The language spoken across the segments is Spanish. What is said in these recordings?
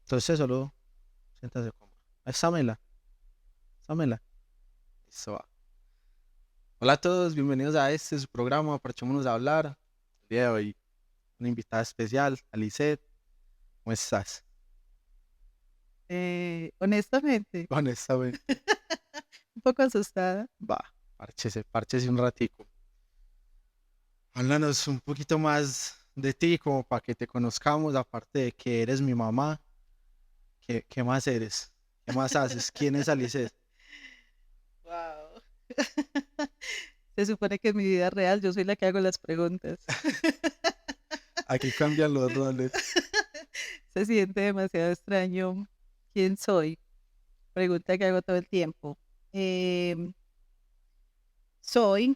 Entonces solo siéntase cómoda. Exámela, exámela. Eso va. Hola a todos, bienvenidos a este su programa, Parchémonos a hablar. El día de hoy, una invitada especial, Alicet. ¿Cómo estás? Honestamente, Honestamente. un poco asustada. Va, párchese un ratico. Háblanos un poquito más de ti, como para que te conozcamos, aparte de que eres mi mamá. ¿Qué más eres? ¿Qué más haces? ¿Quién es Alicet? Wow. Se supone que en mi vida real yo soy la que hago las preguntas. Aquí cambian los roles. Se siente demasiado extraño. ¿Quién soy? Pregunta que hago todo el tiempo. Em, Soy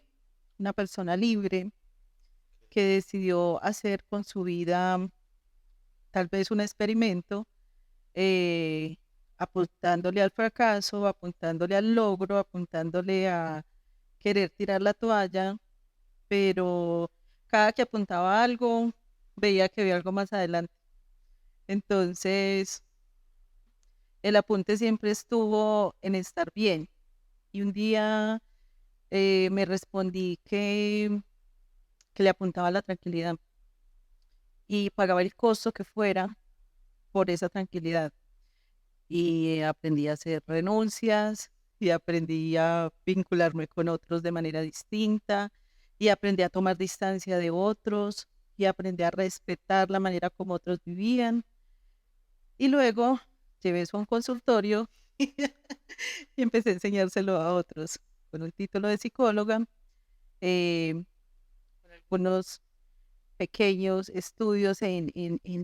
una persona libre que decidió hacer con su vida tal vez un experimento, eh, apuntándole al fracaso, apuntándole al logro, apuntándole a querer tirar la toalla, pero cada que apuntaba a algo, veía que había algo más adelante. Entonces, el apunte siempre estuvo en estar bien. Y un día me respondí que le apuntaba a la tranquilidad y pagaba el costo que fuera por esa tranquilidad. Y aprendí a hacer renuncias y aprendí a vincularme con otros de manera distinta y aprendí a tomar distancia de otros y aprendí a respetar la manera como otros vivían. Y luego llevé eso a un consultorio y empecé a enseñárselo a otros con un título de psicóloga, eh, con algunos pequeños estudios en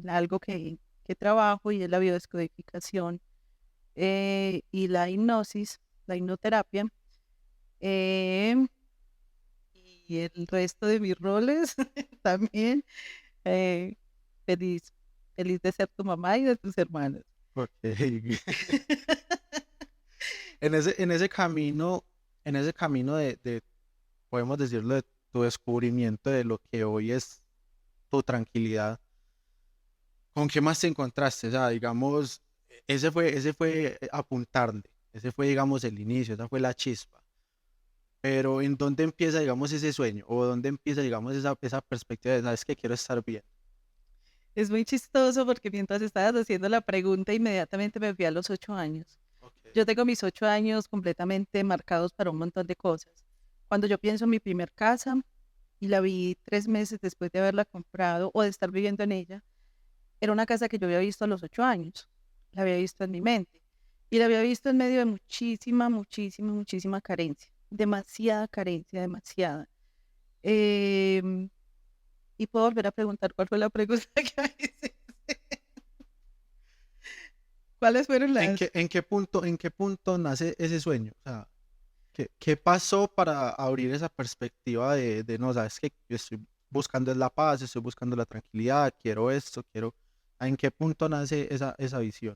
algo que trabajo y es la biodescodificación y la hipnosis, la hipnoterapia. eh, y el resto de mis roles también. eh, feliz, feliz de ser tu mamá y de tus hermanos. Ok. En ese camino podemos decirlo, de tu descubrimiento de lo que hoy es tu tranquilidad, ¿con qué más te encontraste? O sea, digamos, ese fue apuntarle, ese fue, digamos, el inicio, esa fue la chispa. Pero ¿en dónde empieza, digamos, ese sueño? ¿O dónde empieza, digamos, esa perspectiva de, sabes que quiero estar bien? Es muy chistoso porque mientras estabas haciendo la pregunta, inmediatamente me fui a los 8 años. Ok. Yo tengo mis 8 años completamente marcados para un montón de cosas. Cuando yo pienso en mi primer casa y la vi 3 meses después de haberla comprado o de estar viviendo en ella, era una casa que yo había visto a los 8 años. La había visto en mi mente y la había visto en medio de muchísima, muchísima, muchísima carencia. Demasiada carencia, demasiada. Em, y puedo volver a preguntar cuál fue la pregunta que me hiciste. ¿Cuáles fueron ¿En las? qué, en qué punto, en qué punto nace ese sueño? O sea, ¿qué pasó para abrir esa perspectiva de no, sabes que yo estoy buscando es la paz, estoy buscando la tranquilidad, quiero esto, quiero... ¿En qué punto nace esa visión?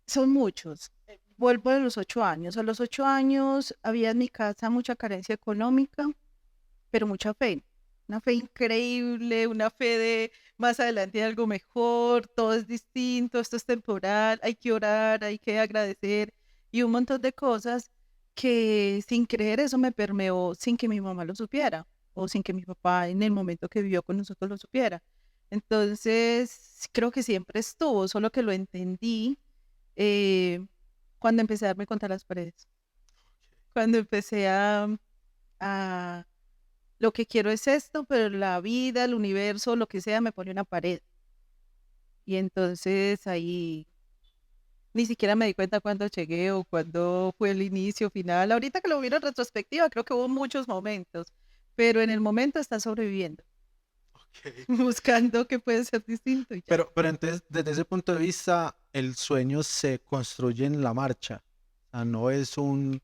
Son muchos. Vuelvo a los 8 años. A los 8 años había en mi casa mucha carencia económica, pero mucha fe. Una fe increíble, una fe de más adelante hay algo mejor, todo es distinto, esto es temporal, hay que orar, hay que agradecer y un montón de cosas que sin creer eso me permeó sin que mi mamá lo supiera o sin que mi papá en el momento que vivió con nosotros lo supiera. Entonces, creo que siempre estuvo, solo que lo entendí eh, cuando empecé a darme contra las paredes, cuando empecé a lo que quiero es esto, pero la vida, el universo, lo que sea, me pone una pared. Y entonces ahí ni siquiera me di cuenta cuándo llegué o cuándo fue el inicio, final. Ahorita que lo miro en retrospectiva, creo que hubo muchos momentos, pero en el momento está sobreviviendo, Ok. buscando que puede ser distinto y ya. Pero entonces, desde ese punto de vista, el sueño se construye en la marcha. O sea, no es un,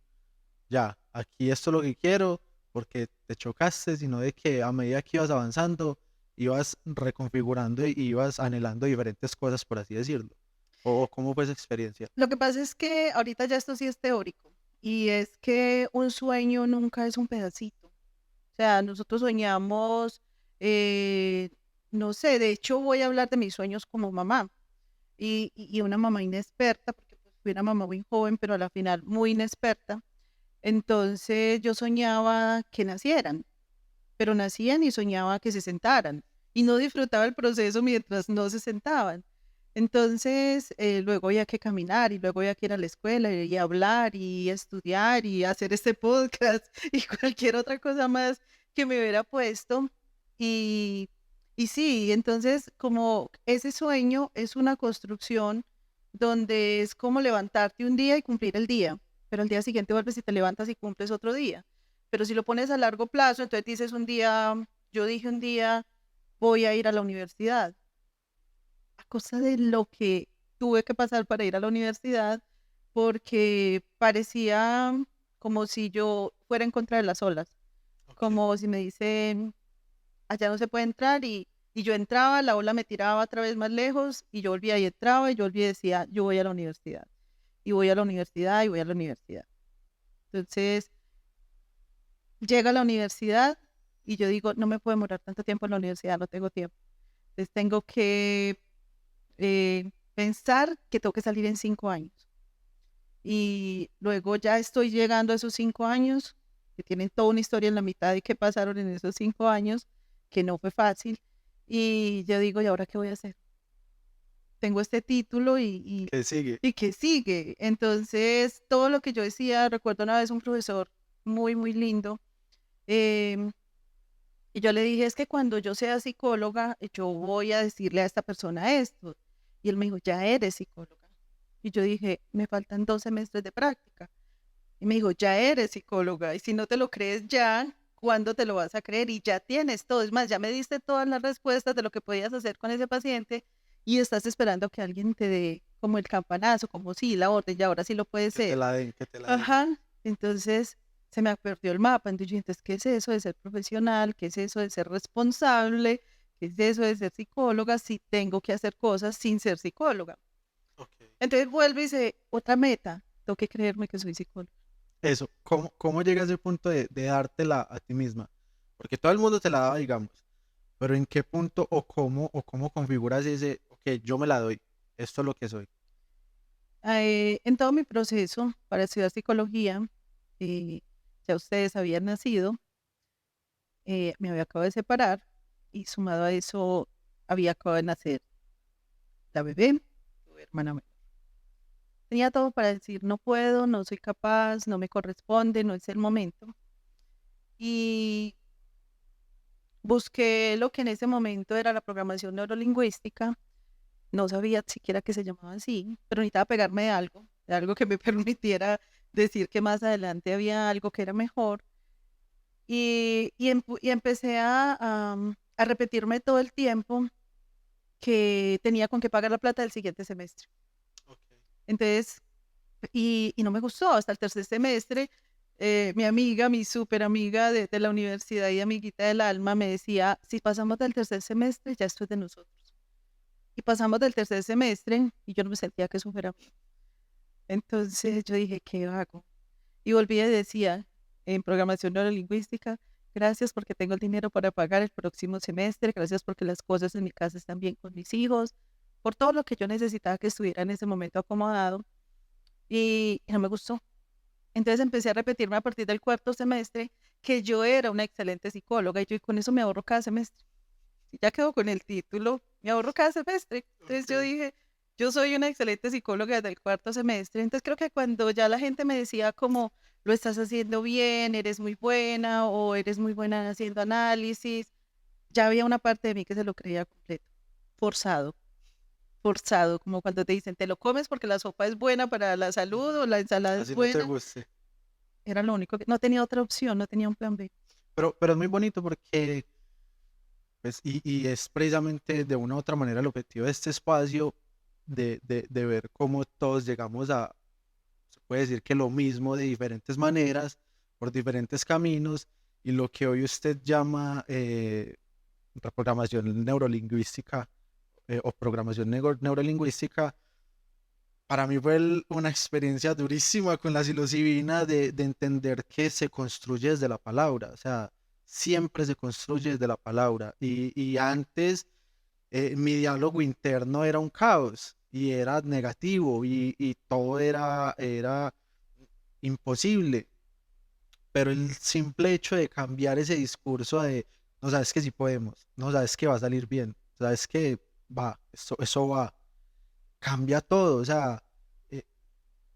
ya, aquí esto es lo que quiero, porque te chocaste, sino de que a medida que ibas avanzando, ibas reconfigurando y ibas anhelando diferentes cosas, por así decirlo. ¿O cómo fue esa experiencia? Lo que pasa es que ahorita ya esto sí es teórico y es que un sueño nunca es un pedacito. O sea, nosotros soñamos, eh, no sé, de hecho voy a hablar de mis sueños como mamá. y una mamá inexperta, porque pues, fui una mamá muy joven, pero a la final muy inexperta. Entonces yo soñaba que nacieran, pero nacían y soñaba que se sentaran y no disfrutaba el proceso mientras no se sentaban. Entonces, luego había que caminar y luego había que ir a la escuela y hablar y estudiar y hacer este podcast y cualquier otra cosa más que me hubiera puesto. Y, y sí, entonces como ese sueño es una construcción donde es como levantarte un día y cumplir el día, pero al día siguiente vuelves y te levantas y cumples otro día. Pero si lo pones a largo plazo, entonces dices un día, yo dije un día, voy a ir a la universidad. A costa de lo que tuve que pasar para ir a la universidad, porque parecía como si yo fuera en contra de las olas, Ok. como si me dicen, allá no se puede entrar y yo entraba, la ola me tiraba otra vez más lejos y yo volvía y entraba y yo volvía y decía, yo voy a la universidad y voy a la universidad y voy a la universidad. Entonces, llega a la universidad y yo digo, no me puedo demorar tanto tiempo en la universidad, no tengo tiempo. Entonces tengo que pensar que tengo que salir en 5 años. Y luego ya estoy llegando a esos 5 años, que tienen toda una historia en la mitad de qué pasaron en esos 5 años, que no fue fácil. Y yo digo, ¿y ahora qué voy a hacer? Tengo este título ¿Qué sigue? y ¿qué sigue? Entonces, todo lo que yo decía, recuerdo una vez un profesor muy, muy lindo, em, y yo le dije, es que cuando yo sea psicóloga, yo voy a decirle a esta persona esto. Y él me dijo, ya eres psicóloga. Y yo dije, me faltan 2 semestres de práctica. Y me dijo, ya eres psicóloga. Y si no te lo crees ya, ¿cuándo te lo vas a creer? Y ya tienes todo. Es más, ya me diste todas las respuestas de lo que podías hacer con ese paciente y estás esperando que alguien te dé como el campanazo, como sí, la orden, y ahora sí lo puede Que te ser. la den, que te la den. Ajá, entonces se me perdió el mapa. Entonces yo, entonces, ¿qué es eso de ser profesional? ¿Qué es eso de ser responsable? ¿Qué es eso de ser psicóloga? Si tengo que hacer cosas sin ser psicóloga. Ok. Entonces vuelve y dice, otra meta, tengo que creerme que soy psicóloga. Eso, ¿cómo llegas a ese punto de dártela a ti misma? Porque todo el mundo te la daba, digamos, pero ¿en qué punto o cómo configuras ese, ok, yo me la doy, esto es lo que soy? En todo mi proceso para estudiar psicología, eh, ya ustedes habían nacido, me había acabado de separar y sumado a eso había acabado de nacer la bebé, tu hermana menor. Tenía todo para decir, no puedo, no soy capaz, no me corresponde, no es el momento. Y busqué lo que en ese momento era la programación neurolingüística. No sabía siquiera que se llamaba así, pero necesitaba pegarme de algo que me permitiera decir que más adelante había algo que era mejor. Y empecé a repetirme todo el tiempo que tenía con que pagar la plata del siguiente semestre. Ok. Entonces, y no me gustó hasta el tercer semestre. Mi amiga, mi súper amiga de la universidad y amiguita del alma me decía, si pasamos del tercer semestre, ya esto es de nosotros. Y pasamos del tercer semestre y yo no me sentía que eso fuera mío. Entonces yo dije, ¿qué hago? Y volví y decía, en programación neurolingüística, gracias porque tengo el dinero para pagar el próximo semestre, gracias porque las cosas en mi casa están bien con mis hijos, por todo lo que yo necesitaba que estuviera en ese momento acomodado. Y no me gustó. Entonces empecé a repetirme a partir del cuarto semestre que yo era una excelente psicóloga y yo y con eso me ahorro cada semestre. Si ya quedo con el título, me ahorro cada semestre. Entonces yo Ok. dije, yo soy una excelente psicóloga desde el cuarto semestre. Entonces creo que cuando ya la gente me decía como, lo estás haciendo bien, eres muy buena o eres muy buena haciendo análisis, ya había una parte de mí que se lo creía completo, forzado, forzado, como cuando te dicen, te lo comes porque la sopa es buena para la salud Ujú. o la ensalada es Así no te buena. guste. Era lo único que, no tenía otra opción, no tenía un plan B. Pero es muy bonito porque, pues, y es precisamente de una u otra manera el objetivo de este espacio de ver cómo todos llegamos a, se puede decir que lo mismo de diferentes maneras, por diferentes caminos, y lo que hoy usted llama reprogramación neurolingüística o programación neurolingüística, para mí fue una experiencia durísima con la psilocibina de entender que se construye desde la palabra, o sea, siempre se construye desde la palabra. Y antes mi diálogo interno era un caos y era negativo y todo era imposible. Pero el simple hecho de cambiar ese discurso de, no sabes que sí podemos, no sabes que va a salir bien, sabes que va, eso va, cambia todo, o sea, eh,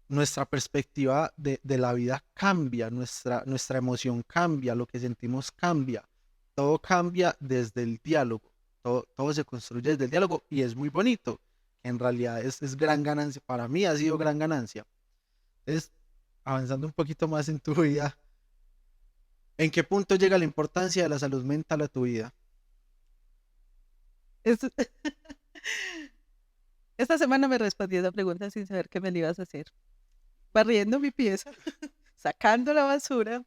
nuestra perspectiva de la vida cambia, nuestra emoción cambia, lo que sentimos cambia, todo cambia desde el diálogo, todo se construye desde el diálogo y es muy bonito, en realidad es gran ganancia, para mí ha sido gran ganancia. Entonces, avanzando un poquito más en tu vida, ¿en qué punto llega la importancia de la salud mental a tu vida? Es- Esta semana me respondí esa pregunta sin saber qué me la ibas a hacer. Barriendo mi pieza, sacando la basura,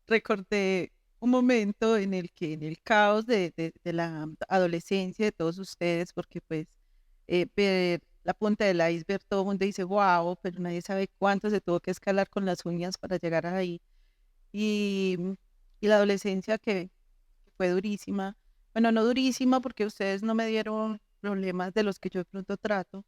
recordé un momento en el que en el caos de la adolescencia de todos ustedes, porque pues ver la punta del iceberg, todo el mundo dice, wow, pero nadie sabe cuánto se tuvo que escalar con las uñas para llegar ahí. Y, y la adolescencia que fue durísima, bueno, no durísima porque ustedes no me dieron problemas de los que yo de pronto trato,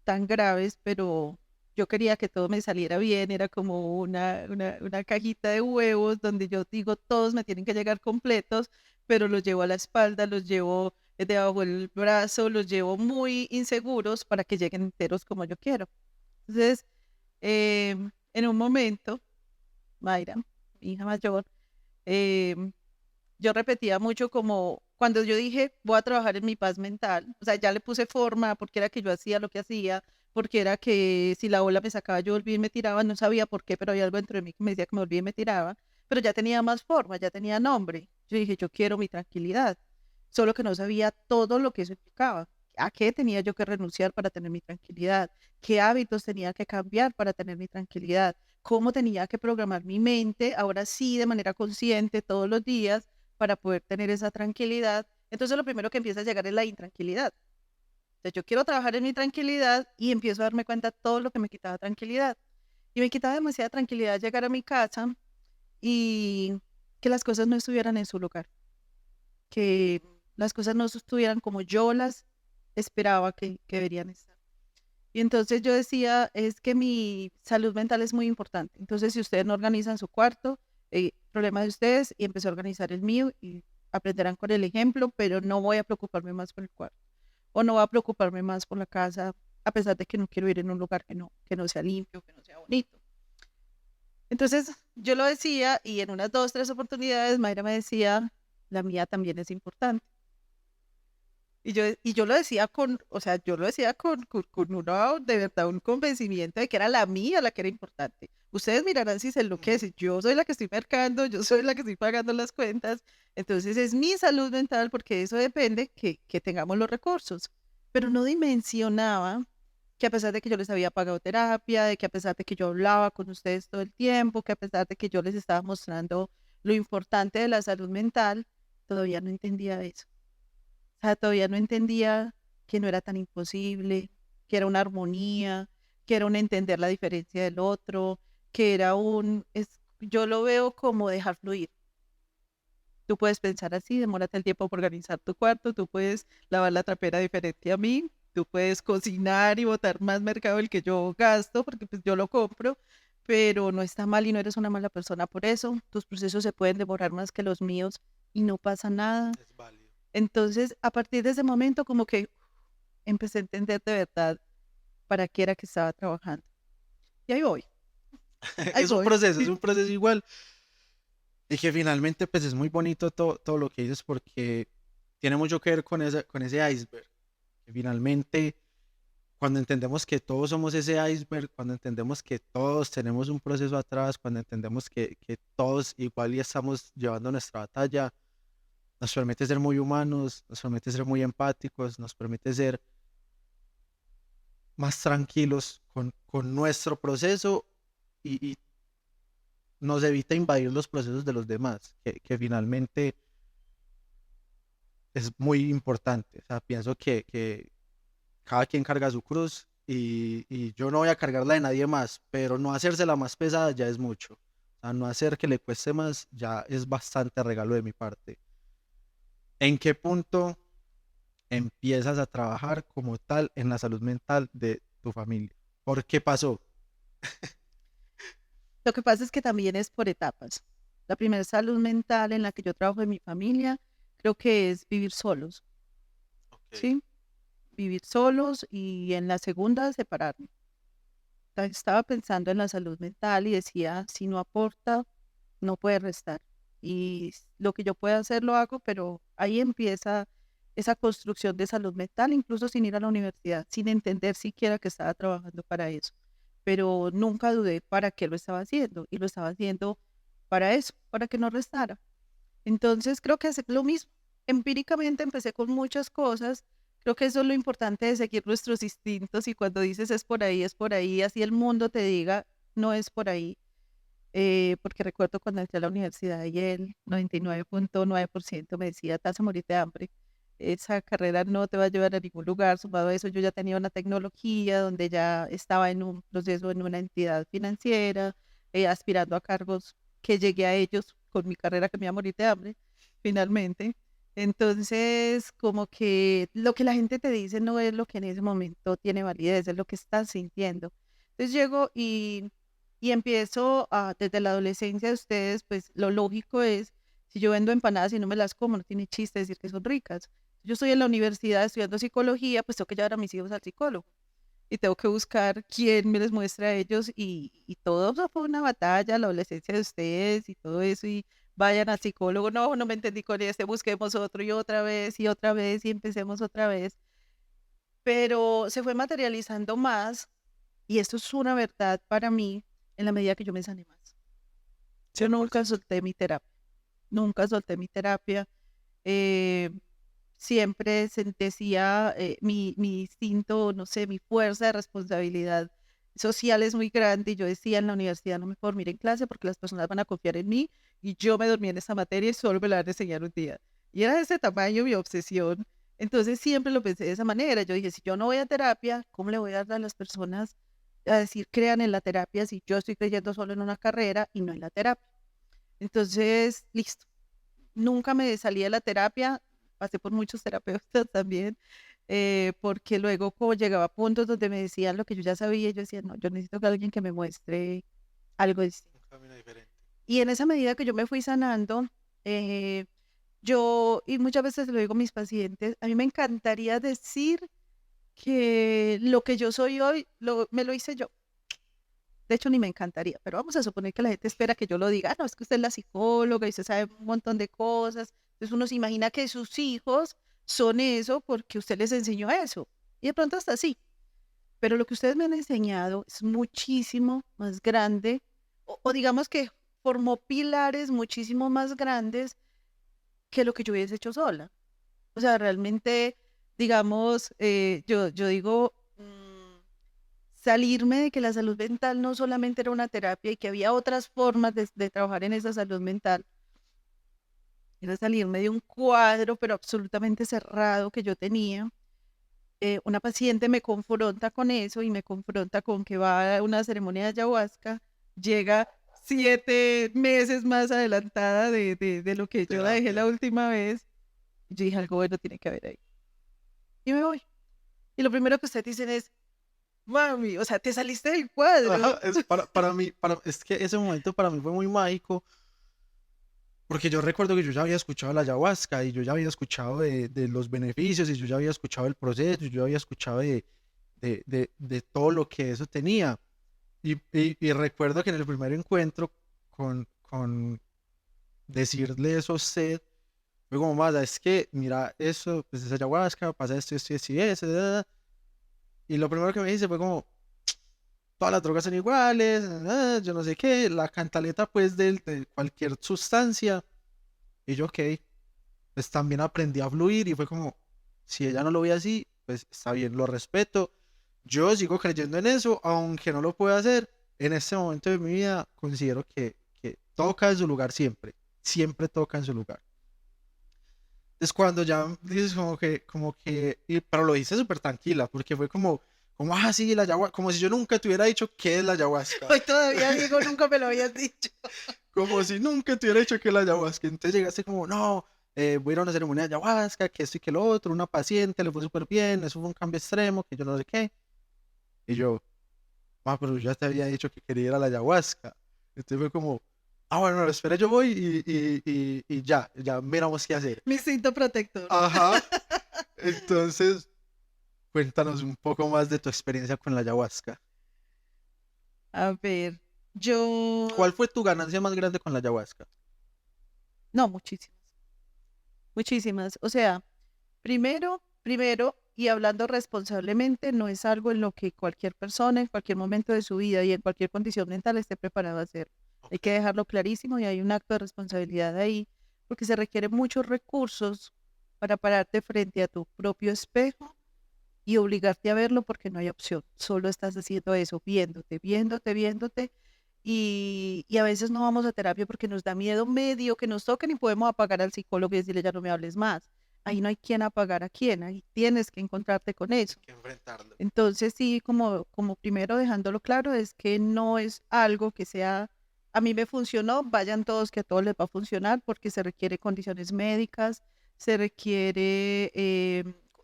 tan graves, pero yo quería que todo me saliera bien, era como una cajita de huevos donde yo digo, todos me tienen que llegar completos, pero los llevo a la espalda, los llevo debajo del brazo, los llevo muy inseguros para que lleguen enteros como yo quiero. Entonces, en un momento, Mayra, mi hija mayor, em, yo repetía mucho como cuando yo dije voy a trabajar en mi paz mental, o sea, ya le puse forma porque era que yo hacía lo que hacía, porque era que si la ola me sacaba yo volvía y me tiraba, no sabía por qué, pero había algo dentro de mí que me decía que me volvía y me tiraba, pero ya tenía más forma, ya tenía nombre. Yo dije, yo quiero mi tranquilidad, solo que no sabía todo lo que eso implicaba. ¿A qué tenía yo que renunciar para tener mi tranquilidad? ¿Qué hábitos tenía que cambiar para tener mi tranquilidad? ¿Cómo tenía que programar mi mente, ahora sí, de manera consciente, todos los días, para poder tener esa tranquilidad? Entonces lo primero que empieza a llegar es la intranquilidad. Entonces yo quiero trabajar en mi tranquilidad y empiezo a darme cuenta de todo lo que me quitaba tranquilidad. Y me quitaba demasiada tranquilidad llegar a mi casa y que las cosas no estuvieran en su lugar, que las cosas no estuvieran como yo las esperaba que deberían estar. Y entonces yo decía, es que mi salud mental es muy importante. Entonces, si ustedes no organizan su cuarto, problema de ustedes, y empecé a organizar el mío y aprenderán con el ejemplo, pero no voy a preocuparme más por el cuarto o no voy a preocuparme más por la casa, a pesar de que no quiero ir en un lugar que no sea limpio, que no sea bonito. Entonces, yo lo decía y en unas dos, tres oportunidades, Mayra me decía, la mía también es importante. Y yo lo decía con, o sea, yo lo decía con una, de verdad, un convencimiento de que era la mía la que era importante. Ustedes mirarán si se enloquece. Yo soy la que estoy mercando, yo soy la que estoy pagando las cuentas. Entonces es mi salud mental porque de eso depende que tengamos los recursos. Pero no dimensionaba que a pesar de que yo les había pagado terapia, de que a pesar de que yo hablaba con ustedes todo el tiempo, que a pesar de que yo les estaba mostrando lo importante de la salud mental, todavía no entendía eso. O sea, todavía no entendía que no era tan imposible, que era una armonía, que era un entender la diferencia del otro, que era yo lo veo como dejar fluir. Tú puedes pensar así, demórate el tiempo para organizar tu cuarto, tú puedes lavar la trapera diferente a mí, tú puedes cocinar y botar más mercado del que yo gasto, porque pues yo lo compro, pero no está mal y no eres una mala persona por eso. Tus procesos se pueden demorar más que los míos y no pasa nada. Es válido. Entonces, a partir de ese momento, como que empecé a entender de verdad para qué era que estaba trabajando. Y ahí voy, ahí voy. Es un proceso igual. Y que finalmente, pues es muy bonito todo lo que dices porque tiene mucho que ver con ese iceberg. Que finalmente, cuando entendemos que todos somos ese iceberg, cuando entendemos que todos tenemos un proceso atrás, cuando entendemos que todos igual y estamos llevando nuestra batalla, nos permite ser muy humanos, nos permite ser muy empáticos, nos permite ser más tranquilos con nuestro proceso y nos evita invadir los procesos de los demás, que finalmente es muy importante. O sea, pienso que cada quien carga su cruz y yo no voy a cargar la de nadie más, pero no hacérsela más pesada ya es mucho. O sea, no hacer que le cueste más ya es bastante regalo de mi parte. ¿En qué punto empiezas a trabajar como tal en la salud mental de tu familia? ¿Por qué pasó? Lo que pasa es que también es por etapas. La primera salud mental en la que yo trabajo en mi familia, creo que es vivir solos, Ok. ¿sí? Vivir solos y en la segunda separarme. Estaba pensando en la salud mental y decía, si no aporta, no puede restar. Y lo que yo pueda hacer lo hago, pero ahí empieza esa construcción de salud mental, incluso sin ir a la universidad, sin entender siquiera que estaba trabajando para eso. Pero nunca dudé para qué lo estaba haciendo y lo estaba haciendo para eso, para que no restara. Entonces creo que es lo mismo. Empíricamente empecé con muchas cosas. Creo que eso es lo importante de seguir nuestros instintos y cuando dices es por ahí, así el mundo te diga no es por ahí. Porque recuerdo cuando entré a la universidad y el 99.9% me decía, te vas a morir de hambre. Esa carrera no te va a llevar a ningún lugar. Sumado a eso, yo ya tenía una tecnología donde ya estaba en un proceso en una entidad financiera, aspirando a cargos que llegué a ellos con mi carrera que me iba a morir de hambre, finalmente. Entonces, como que lo que la gente te dice no es lo que en ese momento tiene validez, es lo que estás sintiendo. Entonces llego y empiezo desde la adolescencia de ustedes, pues lo lógico es, si yo vendo empanadas y no me las como, no tiene chiste decir que son ricas. Yo estoy en la universidad estudiando psicología, pues tengo que llevar a mis hijos al psicólogo y tengo que buscar quién me les muestra a ellos y todo eso fue una batalla, la adolescencia de ustedes y todo eso y vayan al psicólogo, no, no me entendí con este, busquemos otro y otra vez y empecemos otra vez, pero se fue materializando más y esto es una verdad para mí en la medida que yo me sané más. Yo cien por nunca ciento solté mi terapia, nunca solté mi terapia. eh, Siempre decía mi instinto, no sé, mi fuerza de responsabilidad social es muy grande y yo decía en la universidad no me puedo dormir en clase porque las personas van a confiar en mí y yo me dormí en esa materia y solo me la van a enseñar un día. Y era de ese tamaño mi obsesión. Entonces siempre lo pensé de esa manera. Yo dije, si yo no voy a terapia, ¿cómo le voy a dar a las personas a decir crean en la terapia si yo estoy creyendo solo en una carrera y no en la terapia? Entonces, listo. Nunca me salí de la terapia, pasé por muchos terapeutas también, porque luego como llegaba a puntos donde me decían lo que yo ya sabía, yo decía, no, yo necesito que alguien que me muestre algo distinto. un camino diferente. Y en esa medida que yo me fui sanando, eh, y muchas veces lo digo a mis pacientes, a mí me encantaría decir que lo que yo soy hoy me lo hice yo. De hecho, ni me encantaría, pero vamos a suponer que la gente espera que yo lo diga. "Ah, no, es que usted es la psicóloga y usted sabe un montón de cosas". Entonces uno se imagina que sus hijos son eso porque usted les enseñó eso. Y de pronto hasta así. Pero lo que ustedes me han enseñado es muchísimo más grande, o digamos que formó pilares muchísimo más grandes que lo que yo hubiese hecho sola. O sea, realmente, digamos, yo digo, salirme de que la salud mental no solamente era una terapia y que había otras formas de trabajar en esa salud mental, era salirme de un cuadro, pero absolutamente cerrado que yo tenía. Una paciente me confronta con eso y me confronta con que va a una ceremonia de ayahuasca, llega 7 meses más adelantada de lo que yo la dejé Terapia. la última vez. Y yo dije, algo bueno tiene que haber ahí. Y me voy. Y lo primero que ustedes dicen es, mami, o sea, te saliste del cuadro. Ajá, para mí, es que ese momento para mí fue muy mágico, porque yo recuerdo que yo ya había escuchado la ayahuasca y yo ya había escuchado de los beneficios y yo ya había escuchado el proceso y yo había escuchado de todo lo que eso tenía. Y recuerdo que en el primer encuentro con decirle eso a usted, fue como, más, es que, mira, eso, pues es ayahuasca, pasa esto y eso. Y lo primero que me dice fue como, todas las drogas son iguales, yo no sé qué, la cantaleta pues de cualquier sustancia. Y yo, ok, pues también aprendí a fluir y fue como, si ella no lo ve así, pues está bien, lo respeto. Yo sigo creyendo en eso, aunque no lo pueda hacer. En este momento de mi vida considero que toca en su lugar siempre, siempre toca en su lugar. Es cuando ya dices pero lo hice súper tranquila, porque fue como, sí, la ayahuasca, como si yo nunca te hubiera dicho qué es la ayahuasca. Hoy todavía digo, nunca me lo habías dicho. Como si nunca te hubiera dicho que la ayahuasca. Entonces llegaste como, no. voy a ir a una ceremonia de ayahuasca, que esto y que lo otro, una paciente le fue súper bien, eso fue un cambio extremo, que yo no sé qué. Y yo, pero yo ya te había dicho que quería ir a la ayahuasca. Entonces fue como, bueno, no, espera, yo voy y ya miramos qué hacer. Mi instinto protector. Ajá. Entonces, cuéntanos un poco más de tu experiencia con la ayahuasca. A ver, yo... ¿Cuál fue tu ganancia más grande con la ayahuasca? No, muchísimas. Muchísimas. O sea, primero, y hablando responsablemente, no es algo en lo que cualquier persona en cualquier momento de su vida y en cualquier condición mental esté preparado a hacer. Hay Ok. que dejarlo clarísimo y hay un acto de responsabilidad ahí, porque se requieren muchos recursos para pararte frente a tu propio espejo y obligarte a verlo porque no hay opción. Solo estás haciendo eso, viéndote. Y a veces no vamos a terapia porque nos da miedo medio que nos toquen y podemos apagar al psicólogo y decirle ya no me hables más. Ahí no hay quien apagar a quién, ahí tienes que encontrarte con eso. Hay que enfrentarlo. Entonces sí, como primero dejándolo claro, es que no es algo que sea, a mí me funcionó, vayan todos que a todos les va a funcionar porque se requiere condiciones médicas, se requiere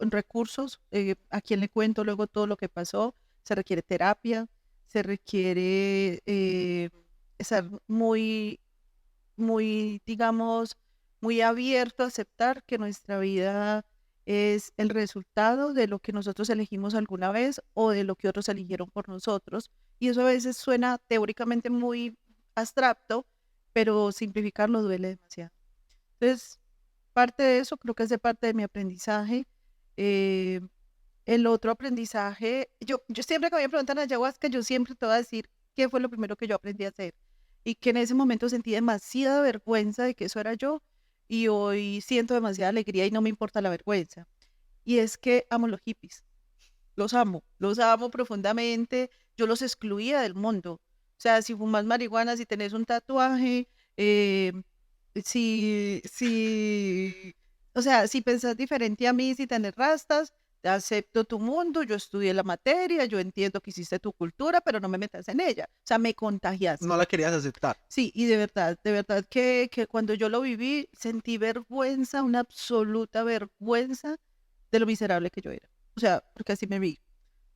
recursos, a quien le cuento luego todo lo que pasó, se requiere terapia, se requiere estar muy, digamos, muy abierto a aceptar que nuestra vida es el resultado de lo que nosotros elegimos alguna vez o de lo que otros eligieron por nosotros. Y eso a veces suena teóricamente muy abstracto, pero simplificarlo duele demasiado. Entonces, parte de eso creo que es de parte de mi aprendizaje. Eh, el otro aprendizaje, yo siempre que me preguntan a ayahuasca, yo siempre te voy a decir qué fue lo primero que yo aprendí a hacer y que en ese momento sentí demasiada vergüenza de que eso era yo y hoy siento demasiada alegría y no me importa la vergüenza. Y es que amo los hippies, los amo profundamente, yo los excluía del mundo. O sea, si fumas marihuana, si tenés un tatuaje, eh, o sea, si pensás diferente a mí, si tenés rastas, te acepto tu mundo, yo estudié la materia, yo entiendo que hiciste tu cultura, pero no me metas en ella. O sea, me No contagiaste. la querías aceptar. Sí, y de verdad que cuando yo lo viví, sentí vergüenza, una absoluta vergüenza de lo miserable que yo era. O sea, porque así me vi.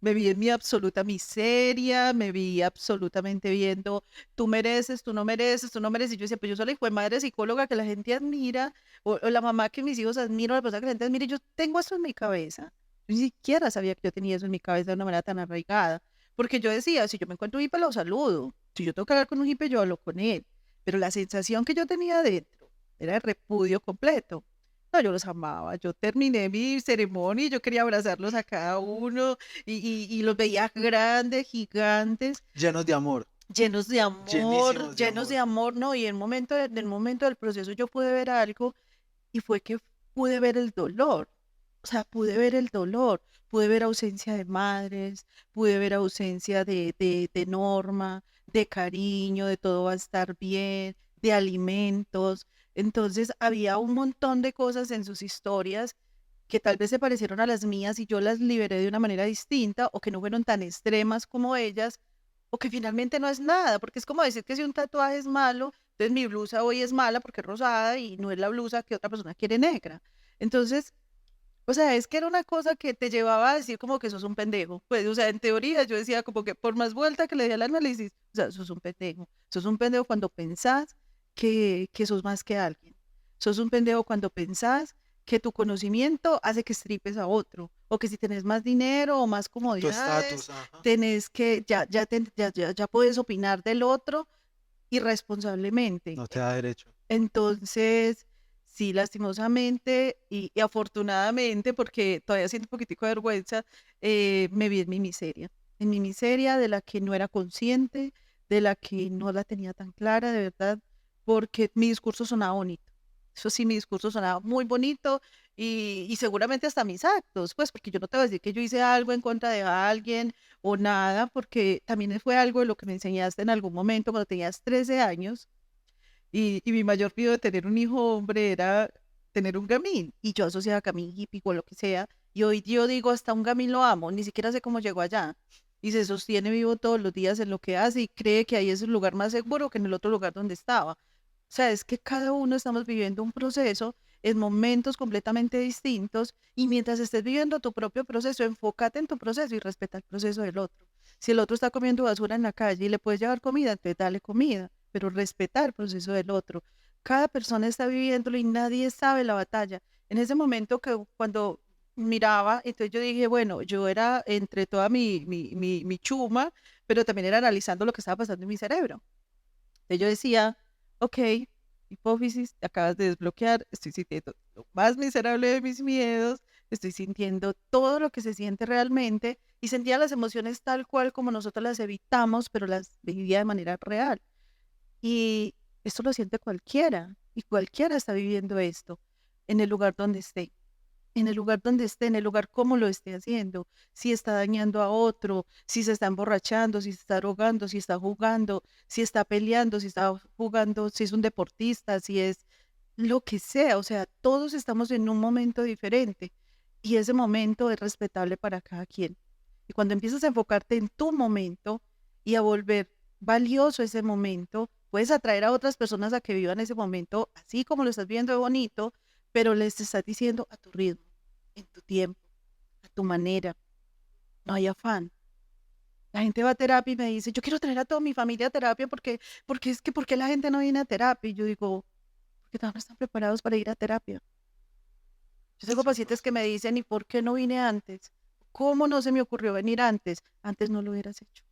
Me vi en mi absoluta miseria, me vi absolutamente viendo, tú mereces, tú no mereces, tú no mereces. Y yo decía, pues yo soy la hijo de madre psicóloga que la gente admira, o la mamá que mis hijos admiran, la persona que la gente admira, y yo tengo eso en mi cabeza. Yo ni siquiera sabía que yo tenía eso en mi cabeza de una manera tan arraigada. Porque yo decía, si yo me encuentro un hippie, lo saludo. Si yo tengo que hablar con un hippie, yo hablo con él. Pero la sensación que yo tenía dentro era de repudio completo. No, yo los amaba. Yo terminé mi ceremonia y yo quería abrazarlos a cada uno y los veía grandes, gigantes, Llenos de amor. Llenísimos de llenos de amor. amor, ¿no? Y en el momento del proceso yo pude ver algo y fue que pude ver el dolor. O sea, pude ver el dolor, pude ver ausencia de madres, pude ver ausencia de norma, de cariño, de todo va a estar bien, de alimentos. Entonces había un montón de cosas en sus historias que tal vez se parecieron a las mías y yo las liberé de una manera distinta o que no fueron tan extremas como ellas o que finalmente no es nada, porque es como decir que si un tatuaje es malo, entonces mi blusa hoy es mala porque es rosada y no es la blusa que otra persona quiere negra. Entonces, o sea, es que era una cosa que te llevaba a decir como que sos un pendejo. Pues, o sea, en teoría yo decía como que por más vuelta que le di al análisis, o sea, sos un pendejo. Sos un pendejo cuando pensás que sos más que alguien. Sos un pendejo cuando pensás que tu conocimiento hace que estripes a otro. O que si tenés más dinero o más Tu comodidades, estatus, ajá. tenés que, ya puedes opinar del otro irresponsablemente. No te da derecho. Entonces, sí, lastimosamente y afortunadamente, porque todavía siento un poquitico de vergüenza, me vi en mi miseria de la que no era consciente, de la que no la tenía tan clara, de verdad, porque mi discurso sonaba bonito. Eso sí, mi discurso sonaba muy bonito y seguramente hasta mis actos, pues porque yo no te voy a decir que yo hice algo en contra de alguien o nada, porque también fue algo de lo que me enseñaste en algún momento cuando tenías 13 años y mi mayor miedo de tener un hijo hombre era tener un gamín. Y yo asociaba gamín hippie o lo que sea. Y hoy yo digo, hasta un gamín lo amo, ni siquiera sé cómo llegó allá. Y se sostiene vivo todos los días en lo que hace y cree que ahí es el lugar más seguro que en el otro lugar donde estaba. O sea, es que cada uno estamos viviendo un proceso en momentos completamente distintos, y mientras estés viviendo tu propio proceso, enfócate en tu proceso y respeta el proceso del otro. Si el otro está comiendo basura en la calle y le puedes llevar comida, entonces dale comida, pero respetar el proceso del otro. Cada persona está viviéndolo y nadie sabe la batalla. En ese momento que cuando miraba, entonces yo dije, bueno, yo era entre toda mi chuma, pero también era analizando lo que estaba pasando en mi cerebro. Entonces yo decía, ok, hipófisis, te acabas de desbloquear, estoy sintiendo lo más miserable de mis miedos, estoy sintiendo todo lo que se siente realmente y sentía las emociones tal cual como nosotros las evitamos, pero las vivía de manera real. Y esto lo siente cualquiera y cualquiera está viviendo esto en el lugar donde esté, en el lugar donde esté, en el lugar como lo esté haciendo, si está dañando a otro, si se está emborrachando, si se está drogando, si está jugando, si está peleando, si está jugando, si es un deportista, si es lo que sea, o sea, todos estamos en un momento diferente y ese momento es respetable para cada quien. Y cuando empiezas a enfocarte en tu momento y a volver valioso ese momento, puedes atraer a otras personas a que vivan ese momento así como lo estás viendo de bonito, pero les estás diciendo a tu ritmo, en tu tiempo, a tu manera. No hay afán. La gente va a terapia y me dice, yo quiero traer a toda mi familia a terapia porque es que, ¿por qué la gente no viene a terapia? Y yo digo, porque todavía no están preparados para ir a terapia. Yo tengo pacientes que me 100%. dicen, ¿y por qué no vine antes? ¿Cómo no se me ocurrió venir antes? Antes no lo hubieras hecho.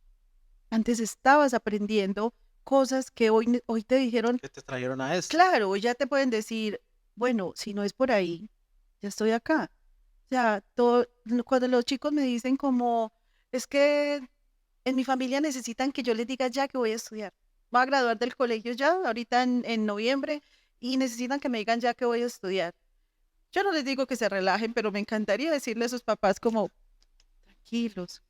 Antes estabas aprendiendo cosas que hoy te dijeron, ¿Qué te trajeron a esto? claro, hoy ya te pueden decir, bueno, si no es por ahí, ya estoy acá. O sea, cuando los chicos me dicen como, es que en mi familia necesitan que yo les diga ya que voy a estudiar. Voy a graduar del colegio ya, ahorita en noviembre, y necesitan que me digan ya que voy a estudiar. Yo no les digo que se relajen, pero me encantaría decirle a sus papás como, tranquilos.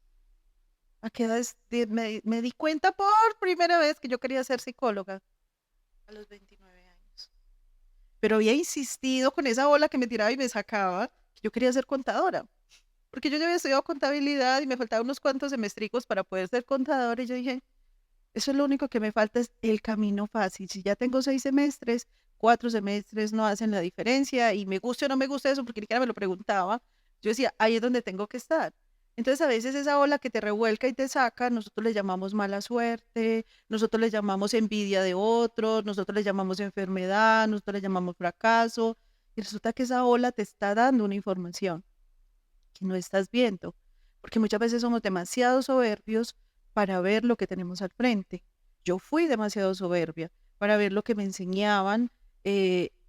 ¿A qué edad me di cuenta por primera vez que yo quería ser psicóloga? A los 29 años. Pero había insistido con esa bola que me tiraba y me sacaba, que yo quería ser contadora. Porque yo ya había estudiado contabilidad y me faltaban unos cuantos semestricos para poder ser contadora. Y yo dije, eso es lo único que me falta, es el camino fácil. Si ya tengo 6 semestres, 4 semestres no hacen la diferencia y me guste o no me guste eso, porque ni siquiera me lo preguntaba, yo decía, ahí es donde tengo que estar. Entonces a veces esa ola que te revuelca y te saca, nosotros le llamamos mala suerte, nosotros le llamamos envidia de otros, nosotros le llamamos enfermedad, nosotros le llamamos fracaso, y resulta que esa ola te está dando una información que no estás viendo, porque muchas veces somos demasiado soberbios para ver lo que tenemos al frente. Yo fui demasiado soberbia para ver lo que me enseñaban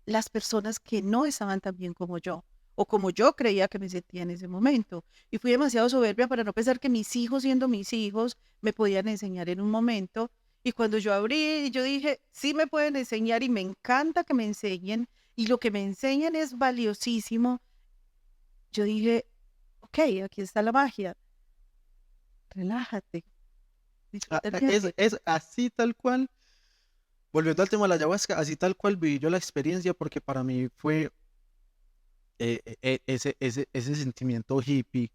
las personas que no estaban tan bien como yo, o como yo creía que me sentía en ese momento. Y fui demasiado soberbia para no pensar que mis hijos, siendo mis hijos, me podían enseñar en un momento. Y cuando yo abrí, yo dije, sí me pueden enseñar y me encanta que me enseñen, y lo que me enseñan es valiosísimo. Yo dije, ok, aquí está la magia. Relájate, Ah, disfruta el viaje. es así tal cual, volviendo al tema de la ayahuasca, así tal cual viví yo la experiencia porque para mí fue ese sentimiento hippie,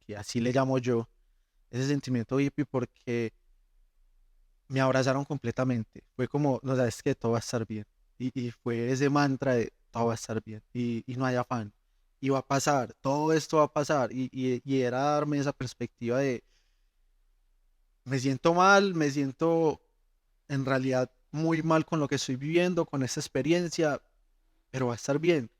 que así le llamo yo, ese sentimiento hippie porque me abrazaron completamente. Fue como, no sabes que todo va a estar bien. Y fue ese mantra de todo va a estar bien y no hay afán. Y va a pasar, todo esto va a pasar. Y era darme esa perspectiva de me siento mal, me siento en realidad muy mal con lo que estoy viviendo, con esta experiencia, pero va a estar bien.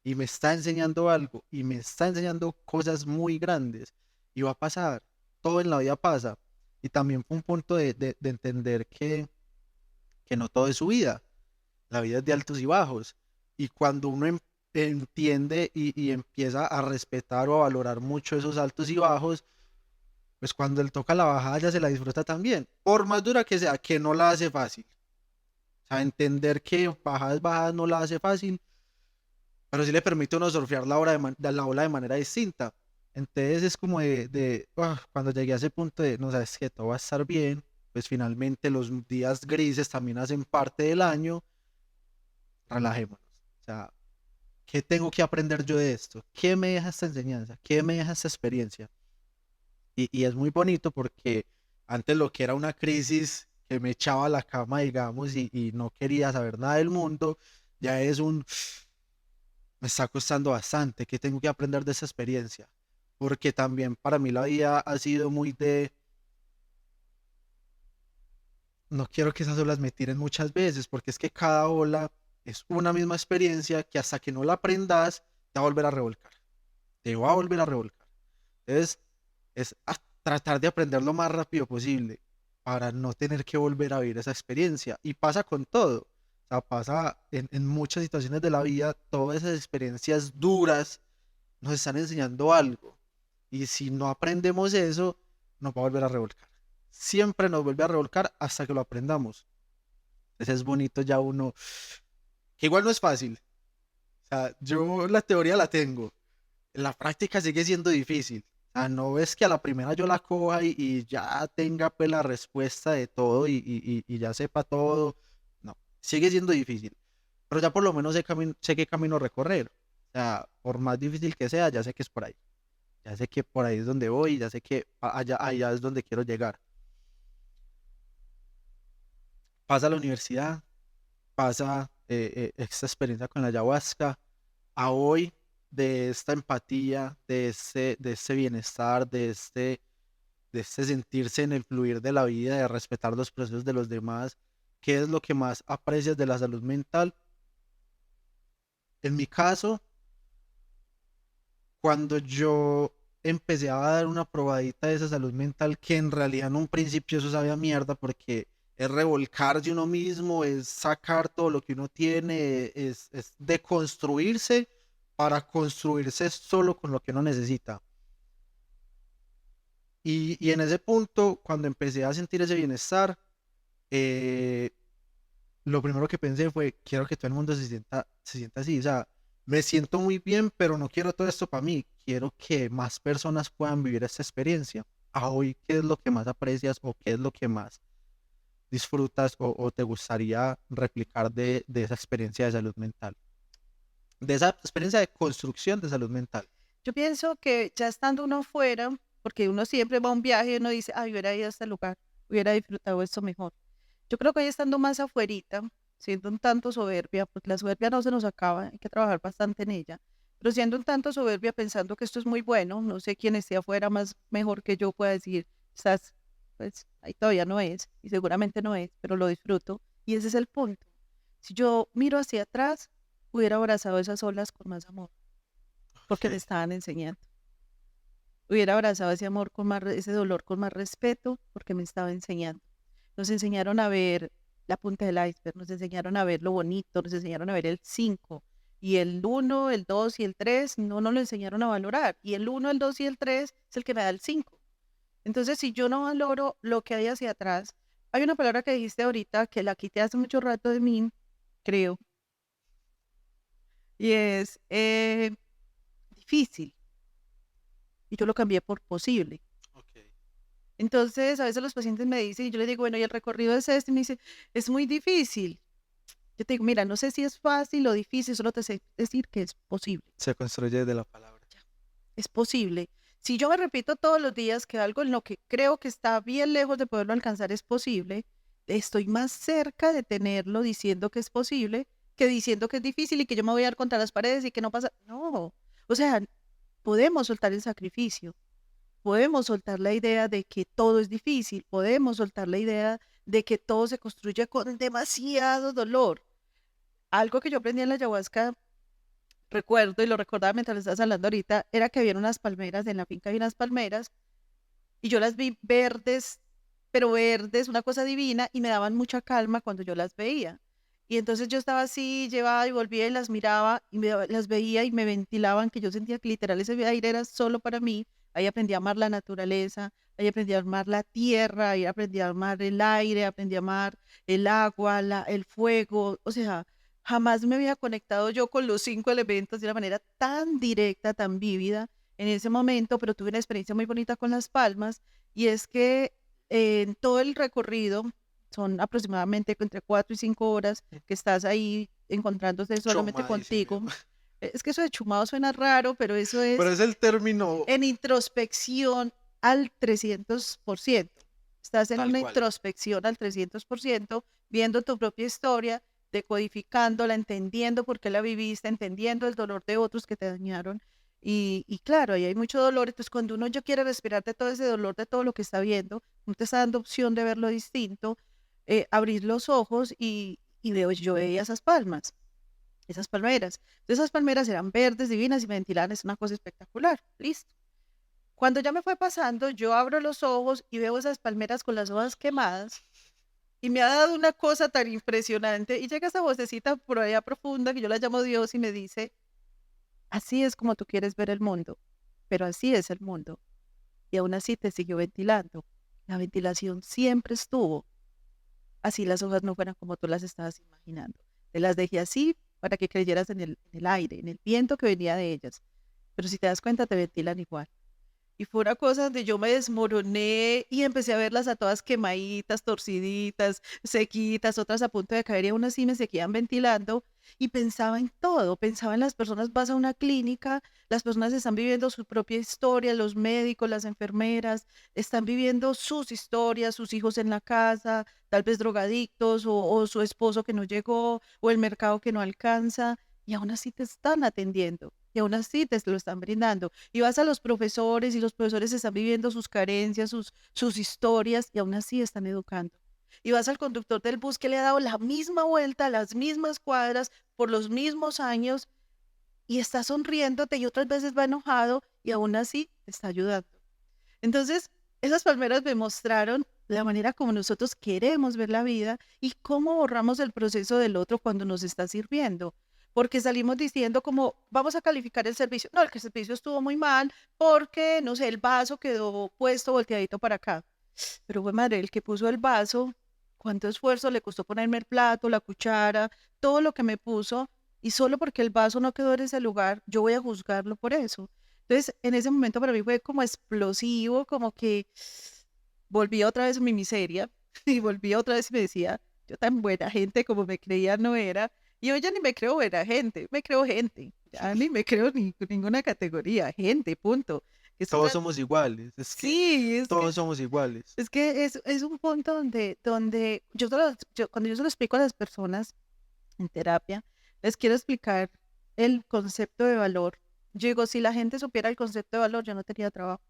Y me está enseñando algo y me está enseñando cosas muy grandes y va a pasar. Todo en la vida pasa. Y también fue un punto de entender que no todo es su vida. La vida es de altos y bajos. Y cuando uno entiende y empieza a respetar o a valorar mucho esos altos y bajos, pues cuando él toca la bajada ya se la disfruta también. Por más dura que sea, que no la hace fácil. O sea, entender que bajadas no la hace fácil, pero sí le permite a uno surfear la ola de manera distinta. Entonces es como cuando llegué a ese punto de, no sabes que todo va a estar bien, pues finalmente los días grises también hacen parte del año, relajémonos. O sea, ¿qué tengo que aprender yo de esto? ¿Qué me deja esta enseñanza? ¿Qué me deja esta experiencia? Y es muy bonito porque antes lo que era una crisis que me echaba a la cama, digamos, y no quería saber nada del mundo, ya es un me está costando bastante, qué tengo que aprender de esa experiencia, porque también para mí la vida ha sido muy de, no quiero que esas olas me tiren muchas veces, porque es que cada ola es una misma experiencia que hasta que no la aprendas, te va a volver a revolcar, te va a volver a revolcar. Entonces, es tratar de aprender lo más rápido posible para no tener que volver a vivir esa experiencia. Y pasa con todo. O sea, pasa en muchas situaciones de la vida, todas esas experiencias duras nos están enseñando algo. Y si no aprendemos eso, nos va a volver a revolcar. Siempre nos vuelve a revolcar hasta que lo aprendamos. Entonces es bonito ya uno, que igual no es fácil. O sea, yo la teoría la tengo, la práctica sigue siendo difícil. O sea, no es que a la primera yo la coja y ya tenga pues la respuesta de todo y ya sepa todo. No, sigue siendo difícil. Pero ya por lo menos sé qué camino recorrer. O sea, por más difícil que sea, ya sé que es por ahí. Ya sé que por ahí es donde voy, ya sé que allá es donde quiero llegar. Pasa la universidad, pasa esta experiencia con la ayahuasca, a hoy de esta empatía, de este bienestar, de este sentirse en el fluir de la vida, de respetar los procesos de los demás. ¿Qué es lo que más aprecias de la salud mental? En mi caso, cuando yo empecé a dar una probadita de esa salud mental, que en realidad en un principio eso sabía mierda, porque es revolcarse uno mismo, es sacar todo lo que uno tiene, es deconstruirse para construirse solo con lo que uno necesita. Y en ese punto, cuando empecé a sentir ese bienestar, eh, lo primero que pensé fue, quiero que todo el mundo se sienta así. O sea, me siento muy bien, pero no quiero todo esto para mí. Quiero que más personas puedan vivir esta experiencia. A hoy, ¿qué es lo que más aprecias o qué es lo que más disfrutas o te gustaría replicar de esa experiencia de salud mental? De esa experiencia de construcción de salud mental. Yo pienso que ya estando uno afuera, porque uno siempre va a un viaje y uno dice, ay, hubiera ido a este lugar, hubiera disfrutado esto mejor. Yo creo que ya estando más afuerita, siendo un tanto soberbia, porque la soberbia no se nos acaba, hay que trabajar bastante en ella, pero siendo un tanto soberbia pensando que esto es muy bueno, no sé quién esté afuera más mejor que yo pueda decir, estás, pues ahí todavía no es, y seguramente no es, pero lo disfruto, y ese es el punto. Si yo miro hacia atrás, hubiera abrazado esas olas con más amor, porque me Ok, estaban enseñando. Hubiera abrazado ese amor con más, ese dolor con más respeto, porque me estaba enseñando. Nos enseñaron a ver la punta del iceberg, nos enseñaron a ver lo bonito, nos enseñaron a ver el 5 y el uno, el 2 y el 3 no nos lo enseñaron a valorar. Y el uno, el 2 y el 3 es el que me da el 5. Entonces, si yo no valoro lo que hay hacia atrás, hay una palabra que dijiste ahorita que la quité hace mucho rato de mí, creo, y es difícil. Y yo lo cambié por posible. ok. Entonces, a veces los pacientes me dicen, y yo les digo, bueno, y el recorrido es este, y me dice, es muy difícil. Yo te digo, mira, no sé si es fácil o difícil, solo te sé decir que es posible. Se construye de la palabra. Ya, es posible. Si yo me repito todos los días que algo en lo que creo que está bien lejos de poderlo alcanzar es posible, estoy más cerca de tenerlo diciendo que es posible que diciendo que es difícil y que yo me voy a dar contra las paredes y que no pasa. No, o sea, podemos soltar el sacrificio. Podemos soltar la idea de que todo es difícil, podemos soltar la idea de que todo se construye con demasiado dolor. Algo que yo aprendí en la ayahuasca, recuerdo y lo recordaba mientras estabas hablando ahorita, era que había unas palmeras, en la finca había unas palmeras y yo las vi verdes, pero verdes, una cosa divina, y me daban mucha calma cuando yo las veía. Y entonces yo estaba así, llevaba y volvía y las miraba y las veía y me ventilaban, que yo sentía que literal ese aire era solo para mí. Ahí aprendí a amar la naturaleza, ahí aprendí a amar la tierra, ahí aprendí a amar el aire, aprendí a amar el agua, el fuego. O sea, jamás me había conectado yo con los 5 elementos de una manera tan directa, tan vívida en ese momento, pero tuve una experiencia muy bonita con las palmas y es que en todo el recorrido, son aproximadamente entre 4 y 5 horas que estás ahí encontrándose solamente Chomadísimo. contigo. Es que eso de chumado suena raro, pero eso Pero es es el término en introspección al 300%. Estás en tal una cual. introspección al 300%, viendo tu propia historia, decodificándola, entendiendo por qué la viviste, entendiendo el dolor de otros que te dañaron. Y claro, ahí hay mucho dolor. Entonces, cuando uno ya quiere respirar de todo ese dolor, de todo lo que está viendo, no te está dando opción de verlo distinto, abrir los ojos y yo veía esas palmas, esas palmeras. Entonces, esas palmeras eran verdes, divinas y me ventilaban, es una cosa espectacular. Listo. Cuando ya me fue pasando, yo abro los ojos y veo esas palmeras con las hojas quemadas y me ha dado una cosa tan impresionante y llega esa vocecita por allá profunda que yo la llamo Dios y me dice, así es como tú quieres ver el mundo, pero así es el mundo. Y aún así te siguió ventilando. La ventilación siempre estuvo. Así las hojas no fueran como tú las estabas imaginando. Te las dejé así para que creyeras en el aire, en el viento que venía de ellas. Pero si te das cuenta, te ventilan igual. Y fue una cosa donde yo me desmoroné y empecé a verlas a todas quemaditas, torciditas, sequitas, otras a punto de caer y aún así me seguían ventilando y pensaba en todo, pensaba en las personas, vas a una clínica, las personas están viviendo su propia historia, los médicos, las enfermeras, están viviendo sus historias, sus hijos en la casa, tal vez drogadictos o su esposo que no llegó o el mercado que no alcanza y aún así te están atendiendo. Y aún así te lo están brindando. Y vas a los profesores y los profesores están viviendo sus carencias, sus historias y aún así están educando. Y vas al conductor del bus que le ha dado la misma vuelta, las mismas cuadras, por los mismos años y está sonriéndote y otras veces va enojado y aún así te está ayudando. Entonces, esas palmeras me mostraron la manera como nosotros queremos ver la vida y cómo borramos el proceso del otro cuando nos está sirviendo. Porque salimos diciendo como, vamos a calificar el servicio. No, el que el servicio estuvo muy mal porque, no sé, el vaso quedó puesto volteadito para acá. Pero fue madre, el que puso el vaso, cuánto esfuerzo le costó ponerme el plato, la cuchara, todo lo que me puso, y solo porque el vaso no quedó en ese lugar, yo voy a juzgarlo por eso. Entonces, en ese momento para mí fue como explosivo, como que volví otra vez a mi miseria y volví otra vez y me decía, yo tan buena gente como me creía no era, y hoy ya ni me creo buena gente, me creo gente, ya ni me creo ni ninguna categoría, gente, punto. Estoy Todos somos iguales, es que Sí, todos somos iguales. es un punto donde cuando yo se lo explico a las personas en terapia, les quiero explicar el concepto de valor. Yo digo, si la gente supiera el concepto de valor, yo no tenía trabajo.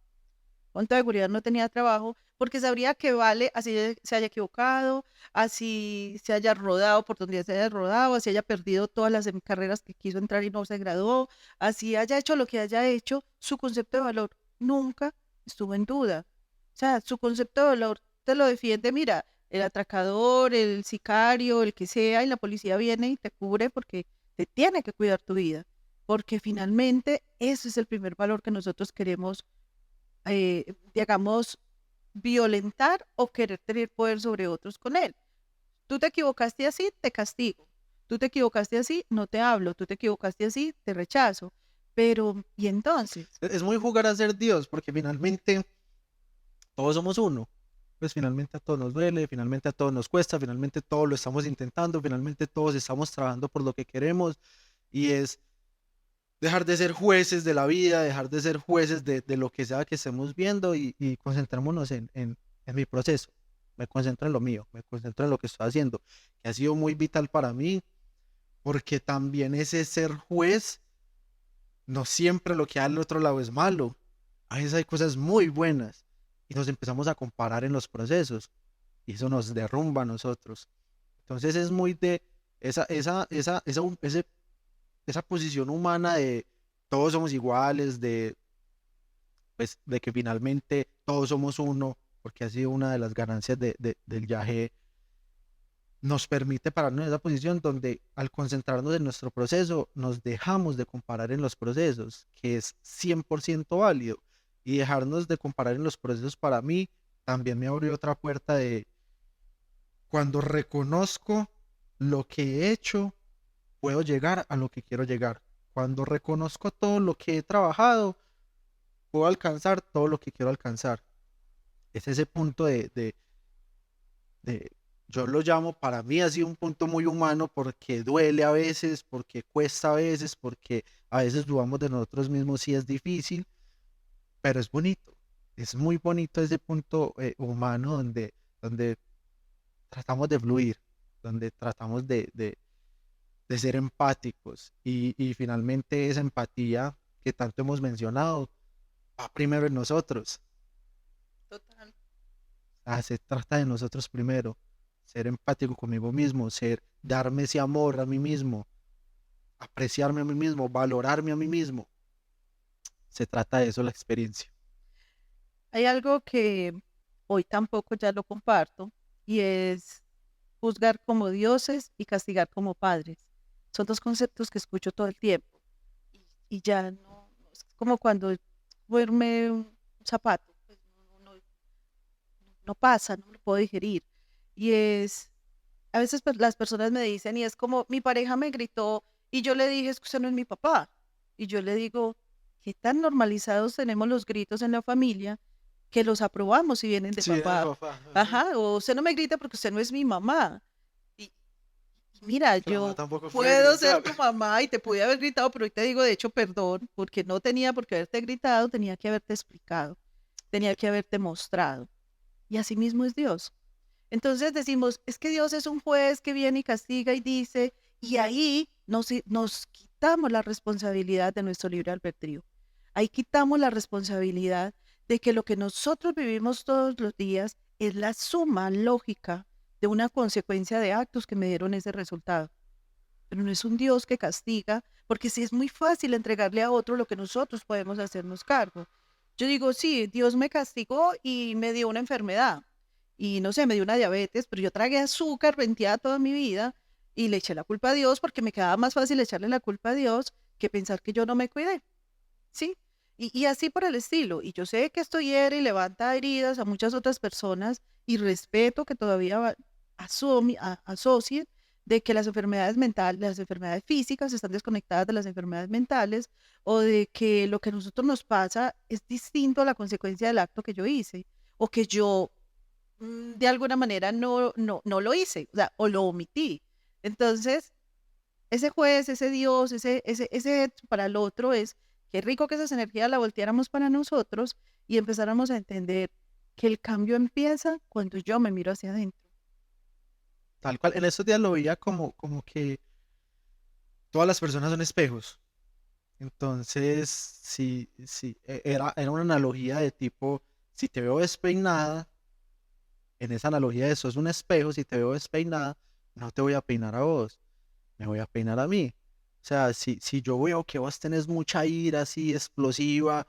Con toda seguridad no tenía trabajo porque sabría que vale así se haya equivocado, así se haya rodado por donde se haya rodado, así haya perdido todas las carreras que quiso entrar y no se graduó, así haya hecho lo que haya hecho, su concepto de valor nunca estuvo en duda. O sea, su concepto de valor te lo defiende, mira, el atracador, el sicario, el que sea, y la policía viene y te cubre porque te tiene que cuidar tu vida, porque finalmente ese es el primer valor que nosotros queremos digamos, violentar o querer tener poder sobre otros con él. Tú te equivocaste así, te castigo. Tú te equivocaste así, no te hablo. Tú te equivocaste así, te rechazo. Pero, ¿y entonces? Es muy jugar a ser Dios, porque finalmente todos somos uno. Pues finalmente a todos nos duele, finalmente a todos nos cuesta, finalmente todos lo estamos intentando, finalmente todos estamos trabajando por lo que queremos y es dejar de ser jueces de la vida, dejar de ser jueces de lo que sea que estemos viendo y concentrémonos en mi proceso. Me concentro en lo mío, me concentro en lo que estoy haciendo, que ha sido muy vital para mí, porque también ese ser juez, no siempre lo que hay al otro lado es malo. A veces hay cosas muy buenas y nos empezamos a comparar en los procesos y eso nos derrumba a nosotros. Entonces es muy de esa posición humana de todos somos iguales, pues, de que finalmente todos somos uno, porque ha sido una de las ganancias del viaje, nos permite pararnos en esa posición donde al concentrarnos en nuestro proceso, nos dejamos de comparar en los procesos, que es 100% válido, y dejarnos de comparar en los procesos para mí también me abrió otra puerta de cuando reconozco lo que he hecho, puedo llegar a lo que quiero llegar. Cuando reconozco todo lo que he trabajado, puedo alcanzar todo lo que quiero alcanzar. Es ese punto de yo lo llamo, para mí ha sido un punto muy humano porque duele a veces, porque cuesta a veces, porque a veces dudamos de nosotros mismos y es difícil, pero es bonito. Es muy bonito ese punto humano donde tratamos de fluir, donde tratamos de de ser empáticos y finalmente esa empatía que tanto hemos mencionado va primero en nosotros. Total. Se trata de nosotros primero, ser empático conmigo mismo, darme ese amor a mí mismo, apreciarme a mí mismo, valorarme a mí mismo. Se trata de eso la experiencia. Hay algo que hoy tampoco ya lo comparto y es juzgar como dioses y castigar como padres. Son dos conceptos que escucho todo el tiempo y ya es como cuando duerme un zapato, pues no pasa, no lo puedo digerir. Y a veces las personas me dicen, y es como, mi pareja me gritó y yo le dije, es que usted no es mi papá. Y yo le digo, ¿qué tan normalizados tenemos los gritos en la familia que los aprobamos si vienen de Sí, de mi papá? papá. Ajá. Ajá, o usted no me grita porque usted no es mi mamá. Y mira, Que la mamá yo tampoco puede puedo ser gritar. tu mamá y te pude haber gritado, pero hoy te digo, de hecho, perdón, porque no tenía por qué haberte gritado, tenía que haberte explicado, tenía que haberte mostrado. Y así mismo es Dios. Entonces decimos, es que Dios es un juez que viene y castiga y dice, y ahí nos quitamos la responsabilidad de nuestro libre albedrío. Ahí quitamos la responsabilidad de que lo que nosotros vivimos todos los días es la suma lógica de una consecuencia de actos que me dieron ese resultado. Pero no es un Dios que castiga, porque sí es muy fácil entregarle a otro lo que nosotros podemos hacernos cargo. Yo digo, sí, Dios me castigó y me dio una enfermedad y no sé, me dio una diabetes, pero yo tragué azúcar venteada toda mi vida y le eché la culpa a Dios porque me quedaba más fácil echarle la culpa a Dios que pensar que yo no me cuidé, ¿sí? Y así por el estilo. Y yo sé que esto hiere y levanta heridas a muchas otras personas y respeto que todavía asocien de que las enfermedades mentales, las enfermedades físicas están desconectadas de las enfermedades mentales o de que lo que a nosotros nos pasa es distinto a la consecuencia del acto que yo hice o que yo de alguna manera no lo hice, o sea, o lo omití. Entonces, ese juez, ese Dios, ese para el otro es, qué rico que esas energías la volteáramos para nosotros y empezáramos a entender que el cambio empieza cuando yo me miro hacia adentro. Tal cual. En estos días lo veía como que todas las personas son espejos. Entonces, sí, era una analogía de tipo, si te veo despeinada, en esa analogía de eso es un espejo, si te veo despeinada, no te voy a peinar a vos, me voy a peinar a mí. O sea, si yo veo que vos tenés mucha ira así explosiva,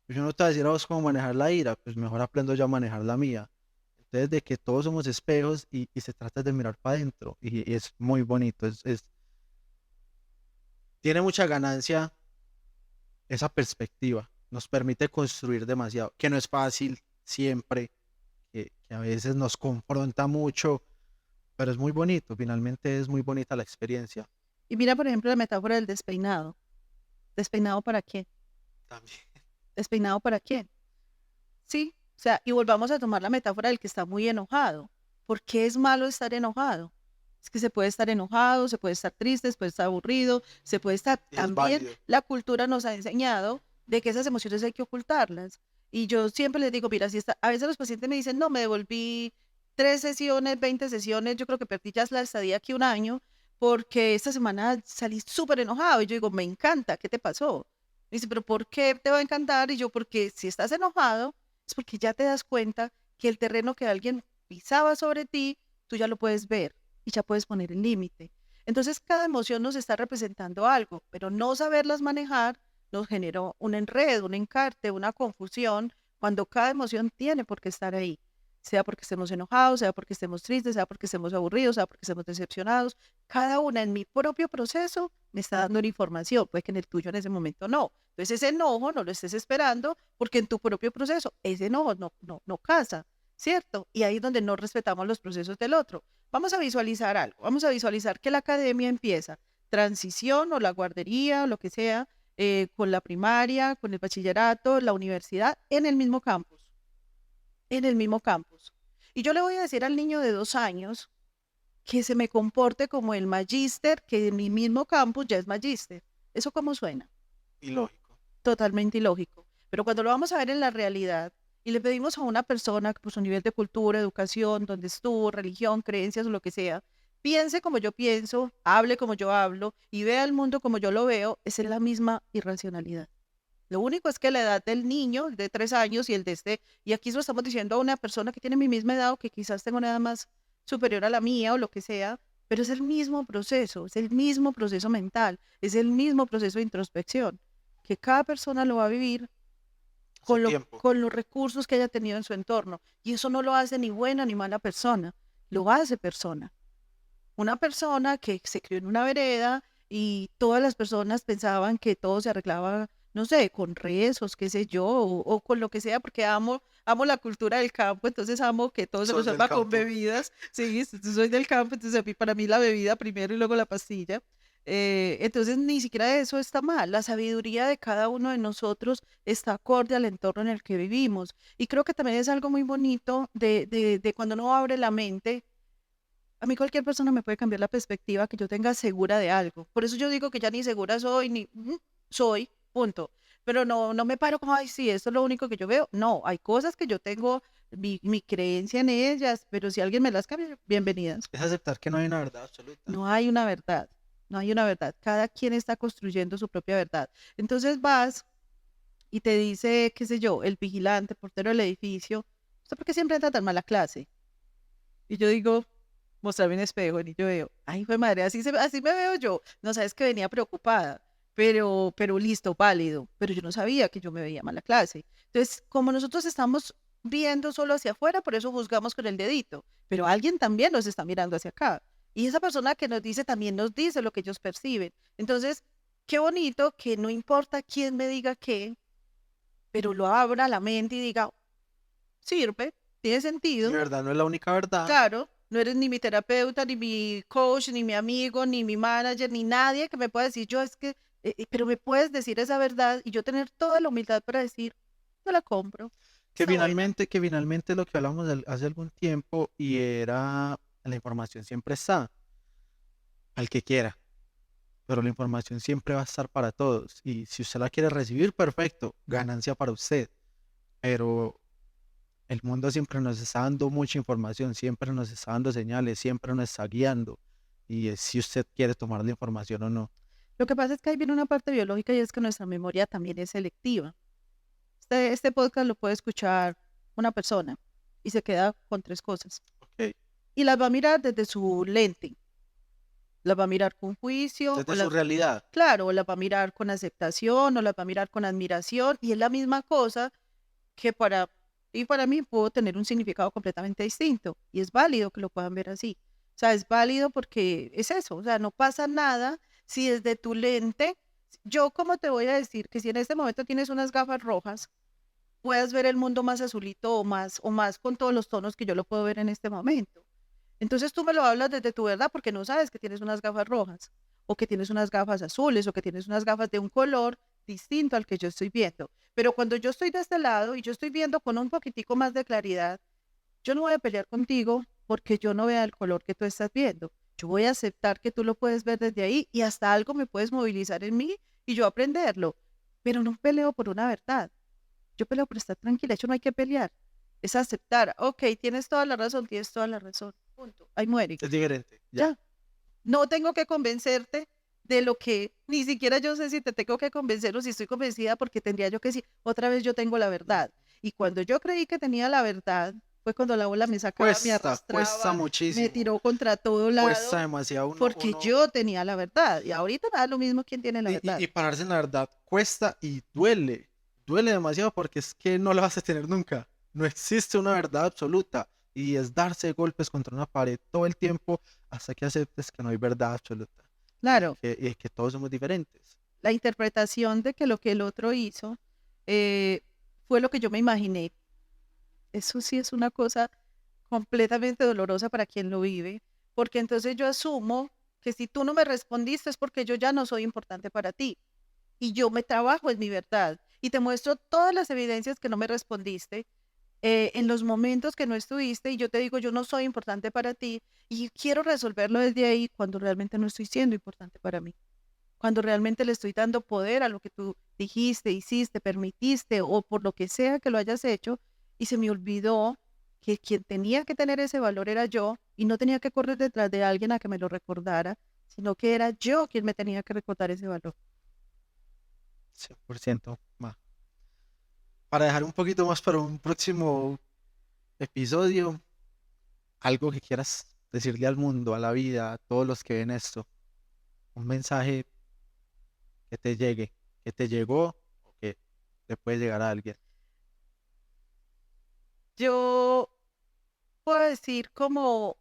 pues yo no te voy a decir a vos cómo manejar la ira, pues mejor aprendo yo a manejar la mía. Entonces, de que todos somos espejos y se trata de mirar para adentro y es muy bonito, tiene mucha ganancia esa perspectiva, nos permite construir demasiado, que no es fácil siempre, que a veces nos confronta mucho, pero es muy bonito, finalmente es muy bonita la experiencia. Y mira, por ejemplo, la metáfora del despeinado. ¿Despeinado para qué? También. ¿Despeinado para quién? Sí, o sea, y volvamos a tomar la metáfora del que está muy enojado. ¿Por qué es malo estar enojado? Es que se puede estar enojado, se puede estar triste, se puede estar aburrido, se puede estar... Y es También válido. la cultura nos ha enseñado de que esas emociones hay que ocultarlas. Y yo siempre les digo, mira, si está, a veces los pacientes me dicen, no, me devolví 3 sesiones, 20 sesiones, yo creo que perdí ya la estadía aquí un año, porque esta semana salí súper enojado. Y yo digo, me encanta, ¿qué te pasó? Me dice, pero ¿por qué te va a encantar? Y yo, porque si estás enojado, es porque ya te das cuenta que el terreno que alguien pisaba sobre ti, tú ya lo puedes ver y ya puedes poner el límite. Entonces, cada emoción nos está representando algo, pero no saberlas manejar nos generó un enredo, un encarte, una confusión, cuando cada emoción tiene por qué estar ahí, sea porque estemos enojados, sea porque estemos tristes, sea porque estemos aburridos, sea porque estemos decepcionados. Cada una en mi propio proceso me está dando una información, puede que en el tuyo en ese momento no. Entonces, ese enojo no lo estés esperando porque en tu propio proceso ese enojo no casa, ¿cierto? Y ahí es donde no respetamos los procesos del otro. Vamos a visualizar algo, vamos a visualizar que la academia empieza transición o la guardería o lo que sea, con la primaria, con el bachillerato, la universidad, en el mismo campus. Y yo le voy a decir al niño de 2 años que se me comporte como el magíster, que en mi mismo campus ya es magíster. ¿Eso cómo suena? Y lógico. Totalmente ilógico. Pero cuando lo vamos a ver en la realidad y le pedimos a una persona que por su nivel de cultura, educación, donde estuvo, religión, creencias o lo que sea, piense como yo pienso, hable como yo hablo y vea el mundo como yo lo veo, esa es la misma irracionalidad. Lo único es que la edad del niño, de 3 años, y el de este, y aquí se lo estamos diciendo a una persona que tiene mi misma edad o que quizás tenga una edad más superior a la mía o lo que sea, pero es el mismo proceso, es el mismo proceso mental, es el mismo proceso de introspección, que cada persona lo va a vivir Su tiempo. con los recursos que haya tenido en su entorno. Y eso no lo hace ni buena ni mala persona, lo hace persona. Una persona que se crió en una vereda y todas las personas pensaban que todo se arreglaba, no sé, con rezos, qué sé yo, o con lo que sea, porque amo la cultura del campo, entonces amo que todo se Sos del resuelva con campo. bebidas. Sí, soy del campo, entonces para mí la bebida primero y luego la pastilla. Entonces ni siquiera eso está mal. La sabiduría de cada uno de nosotros está acorde al entorno en el que vivimos. Y creo que también es algo muy bonito de cuando uno abre la mente. A mí cualquier persona me puede cambiar la perspectiva que yo tenga segura de algo. Por eso yo digo que ya ni segura soy, ni soy, punto. Pero no me paro como, ay, sí, esto es lo único que yo veo. No, hay cosas que yo tengo mi creencia en ellas, pero si alguien me las cambia, bienvenidas. Es aceptar que no hay una verdad absoluta. No hay una verdad, no hay una verdad. Cada quien está construyendo su propia verdad. Entonces vas y te dice, qué sé yo, el vigilante, portero del edificio, ¿usted por qué siempre entra tan mala clase? Y yo digo, mostrarme un espejo y yo veo, ay, fue madre, así me veo yo. No sabes que venía preocupada, pero listo, válido. Pero yo no sabía que yo me veía mala clase. Entonces, como nosotros estamos viendo solo hacia afuera, por eso juzgamos con el dedito, pero alguien también nos está mirando hacia acá. Y esa persona que nos dice también nos dice lo que ellos perciben. Entonces, qué bonito que no importa quién me diga qué, pero lo abra la mente y diga, sirve, tiene Mi sentido. verdad no es la única verdad. Claro, no eres ni mi terapeuta, ni mi coach, ni mi amigo, ni mi manager, ni nadie que me pueda decir, yo es que, pero me puedes decir esa verdad y yo tener toda la humildad para decir, no la compro, Que está buena. finalmente lo que hablamos hace algún tiempo y era la información siempre está al que quiera, pero la información siempre va a estar para todos. Y si usted la quiere recibir, perfecto, ganancia para usted. Pero el mundo siempre nos está dando mucha información, siempre nos está dando señales, siempre nos está guiando. Y es si usted quiere tomar la información o no. Lo que pasa es que ahí viene una parte biológica y es que nuestra memoria también es selectiva. Este podcast lo puede escuchar una persona y se queda con 3 cosas Ok. y las va a mirar desde su lente, las va a mirar con juicio o Desde su realidad. claro, o las va a mirar con aceptación o las va a mirar con admiración y es la misma cosa que para mí puedo tener un significado completamente distinto y es válido que lo puedan ver así. O sea, es válido porque es eso, o sea, no pasa nada si desde tu lente, yo como te voy a decir que si en este momento tienes unas gafas rojas, puedas ver el mundo más azulito o más con todos los tonos que yo lo puedo ver en este momento. Entonces tú me lo hablas desde tu verdad porque no sabes que tienes unas gafas rojas o que tienes unas gafas azules o que tienes unas gafas de un color distinto al que yo estoy viendo. Pero cuando yo estoy de este lado y yo estoy viendo con un poquitico más de claridad, yo no voy a pelear contigo porque yo no vea el color que tú estás viendo. Yo voy a aceptar que tú lo puedes ver desde ahí y hasta algo me puedes movilizar en mí y yo aprenderlo. Pero no peleo por una verdad. Yo peleo por estar tranquila. Yo no hay que pelear. Es aceptar. Ok, tienes toda la razón, tienes toda la razón. Punto. Ahí muere. Es diferente. Ya. Ya. No tengo que convencerte de lo que ni siquiera yo sé si te tengo que convencer o si estoy convencida porque tendría yo que decir, otra vez yo tengo la verdad. Y cuando yo creí que tenía la verdad, fue cuando la ola me sacaba, me Cuesta arrastraba, me muchísimo. tiró contra todo Cuesta lado, demasiado porque yo tenía la verdad. Y ahorita me da lo mismo quién tiene la verdad. y pararse en la verdad cuesta y duele. Duele demasiado porque es que no la vas a tener nunca. No existe una verdad absoluta. Y es darse golpes contra una pared todo el tiempo hasta que aceptes que no hay verdad absoluta. Claro, Y que todos somos diferentes. la interpretación de que lo que el otro hizo eh, fue lo que yo me imaginé. Eso sí es una cosa completamente dolorosa para quien lo vive, porque entonces yo asumo que si tú no me respondiste es porque yo ya no soy importante para ti y yo me trabajo en mi verdad y te muestro todas las evidencias que no me respondiste en los momentos que no estuviste y yo te digo yo no soy importante para ti y quiero resolverlo desde ahí cuando realmente no estoy siendo importante para mí, cuando realmente le estoy dando poder a lo que tú dijiste, hiciste, permitiste o por lo que sea que lo hayas hecho y se me olvidó que quien tenía que tener ese valor era yo y no tenía que correr detrás de alguien a que me lo recordara, sino que era yo quien me tenía que recordar ese valor. 100%. Ma. Para dejar un poquito más para un próximo episodio, algo que quieras decirle al mundo, a la vida, a todos los que ven esto, un mensaje que te llegue, que te llegó o que le puede llegar a alguien. Yo puedo decir como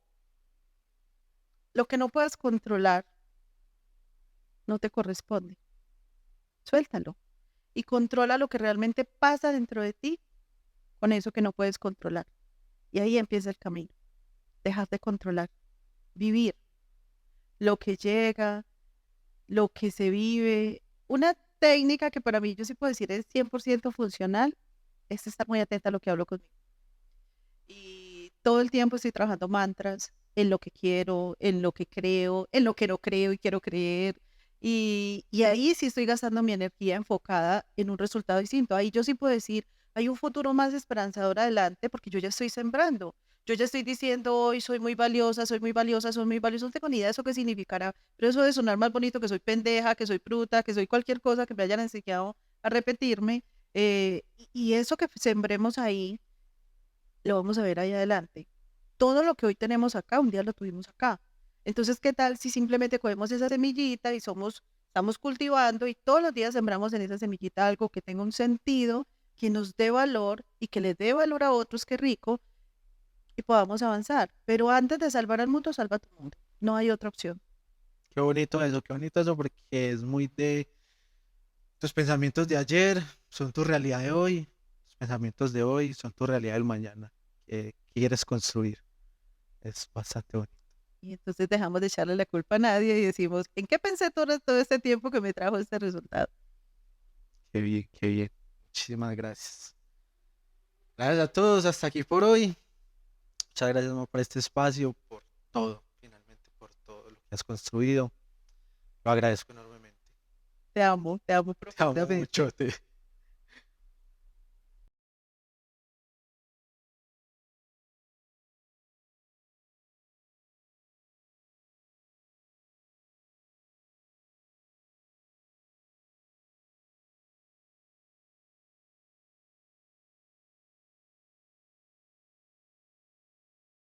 lo que no puedes controlar no te corresponde. Suéltalo y controla lo que realmente pasa dentro de ti con eso que no puedes controlar. Y ahí empieza el camino. Dejar de controlar, vivir lo que llega, lo que se vive. Una técnica que para mí yo sí puedo decir es 100% funcional es estar muy atenta a lo que hablo conmigo. Y todo el tiempo estoy trabajando mantras en lo que quiero, en lo que creo, en lo que no creo y quiero creer. Y ahí sí estoy gastando mi energía enfocada en un resultado distinto. Ahí yo sí puedo decir, hay un futuro más esperanzador adelante porque yo ya estoy sembrando. Yo ya estoy diciendo hoy soy muy valiosa, soy muy valiosa, soy muy valiosa. No tengo ni idea de eso qué significará, pero eso de sonar más bonito que soy pendeja, que soy bruta, que soy cualquier cosa que me hayan enseñado a repetirme. Y eso que sembremos ahí lo vamos a ver ahí adelante. Todo lo que hoy tenemos acá, un día lo tuvimos acá. Entonces, ¿qué tal si simplemente cogemos esa semillita y estamos cultivando y todos los días sembramos en esa semillita algo que tenga un sentido, que nos dé valor y que le dé valor a otros, qué rico, y podamos avanzar. Pero antes de salvar al mundo, salva tu mundo. No hay otra opción. Qué bonito eso porque es muy de tus pensamientos de ayer, son tu realidad de hoy, tus pensamientos de hoy son tu realidad del mañana, que quieres construir. Es bastante bonito. Y entonces dejamos de echarle la culpa a nadie y decimos, ¿en qué pensé todo este tiempo que me trajo este resultado? Qué bien, qué bien. Muchísimas gracias. Gracias a todos, hasta aquí por hoy. Muchas gracias, Mo, por este espacio, por todo, finalmente, por todo lo que has construido. Lo agradezco enormemente. Te amo Te amo profundamente. mucho.